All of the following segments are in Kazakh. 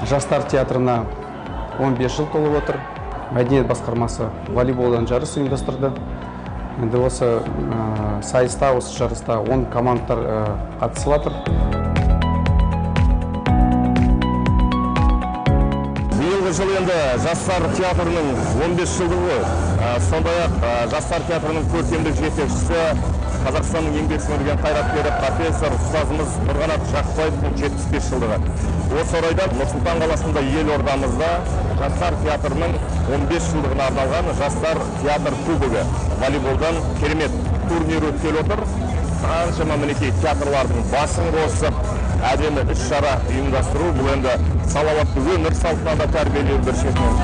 Жастар театрына 15 жыл толып отыр. Мәдениет басқармасы волейболдан жарыс ұйымдастырды. Енді осы сайыста, осы жарыста 10 командалар қатысып жатыр. Биылғы жыл енді Жастар театрының 15 жылдығы. Сондай-ақ Жастар театрының көркемдік жетекшісі Қазақстанның еңбек сіңірген қайраткері профессор ұстазымыз Нұрғанат Жақсыбаевтың 75 жылдығы. Осы орайда Нұр-Сұлтан қаласында елордамызда Жастар театрының 15 жылдығына арналған Жастар театр кубогы волейболдан керемет турнир өткелі отыр. Қаншама мінекей театрлардың басын қосып, әдемі іс-шара ұйымдастыру, бұл енді салауатты өмір салтына да тәрбиелеу бір шетінен.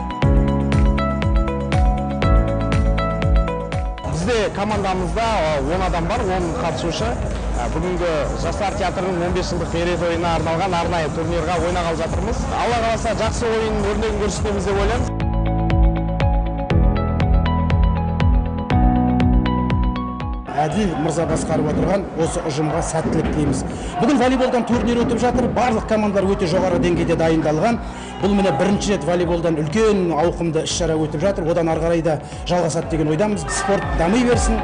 Бізде командамызда 10 адам бар, 10 қатысушы. Бүгінгі Жастар театрының 15 жылдық мерейтойына арналған арнайы турнирға ойнағалы жатырмыз. Алла қаласа жақсы ойын өрнегін көрсетеміз деп ойлаймыз. Әділ Мырза басқарып отырған осы ұжымға сәттілік тілейміз. Бүгін волейболдан турнир өтіп жатыр. Барлық командалар өте жоғары деңгейде дайындалған. Бұл міне бірінші рет волейболдан үлкен ауқымды іс-шара өтіп жатыр. Одан ары қарай да жалғасады деген ойдамыз. Спорт дами берсін.